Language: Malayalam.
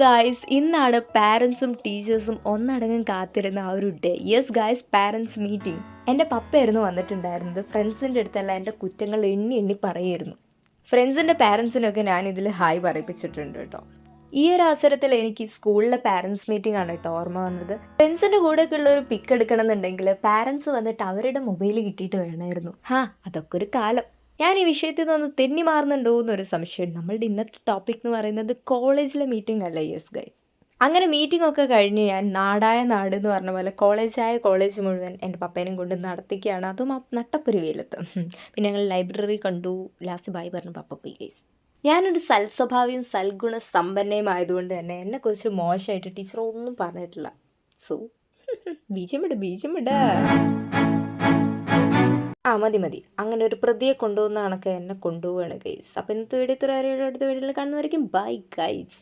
ഗായ്സ്, ഇന്നാണ് പാരൻസും ടീച്ചേഴ്സും ഒന്നടങ്കം കാത്തിരുന്ന ആ ഒരു day. Yes guys, parents meeting. എൻ്റെ പപ്പയായിരുന്നു വന്നിട്ടുണ്ടായിരുന്നത്. ഫ്രണ്ട്സിൻ്റെ അടുത്തല്ല എൻ്റെ കുറ്റങ്ങൾ എണ്ണി എണ്ണി പറയായിരുന്നു. ഫ്രണ്ട്സിൻ്റെ പാരൻസിനൊക്കെ ഞാനിതിൽ ഹായ് പറയിപ്പിച്ചിട്ടുണ്ട് കേട്ടോ. ഈ ഒരു അവസരത്തിൽ എനിക്ക് സ്കൂളിലെ പാരൻസ് മീറ്റിംഗ് ആണ് കേട്ടോ ഓർമ്മ വന്നത്. ഫ്രണ്ട്സിൻ്റെ കൂടെയൊക്കെ ഉള്ള ഒരു പിക്ക് എടുക്കണം എന്നുണ്ടെങ്കിൽ പാരൻസ് വന്നിട്ട് അവരുടെ മൊബൈൽ കിട്ടിയിട്ട് വേണമായിരുന്നു. അതൊക്കെ ഒരു കാലം. ഞാൻ ഈ വിഷയത്തിൽ നിന്ന് തെന്നി മാറുന്നുണ്ടോ എന്നൊരു സംശയം. നമ്മളുടെ ഇന്നത്തെ ടോപ്പിക് എന്ന് പറയുന്നത് കോളേജിലെ മീറ്റിംഗ് അല്ല. യെസ് ഗൈസ്, അങ്ങനെ മീറ്റിംഗ് ഒക്കെ കഴിഞ്ഞ് ഞാൻ നാടായ നാട് എന്ന് പറഞ്ഞ പോലെ കോളേജായ കോളേജ് മുഴുവൻ എൻ്റെ പപ്പേനെയും കൊണ്ട് നടത്തിക്കുകയാണ്. അതും ആ നട്ടപ്പൊരു വെയിലത്ത്. പിന്നെ ഞങ്ങൾ ലൈബ്രറി കണ്ടു. ലാസ്റ്റ് ബായ് പറഞ്ഞു പപ്പ പോയി ഗൈസ്. ഞാനൊരു സൽസ്വഭാവിയും സൽഗുണ സമ്പന്നയും തന്നെ എന്നെക്കുറിച്ച് മോശമായിട്ട് ടീച്ചർ ഒന്നും പറഞ്ഞിട്ടില്ല. സോ ബീജമിട. മതി. അങ്ങനെ ഒരു പ്രതിയെ കൊണ്ടുപോകുന്ന കണക്ക് എന്നെ കൊണ്ടുപോവുകയാണ് ഗൈസ്. അപ്പോൾ ഇന്നത്തെ വീഡിയോ ഇത്ര അടുത്ത വീഡിയോയിൽ കാണുന്നവരേക്കും ബൈ ഗൈസ്.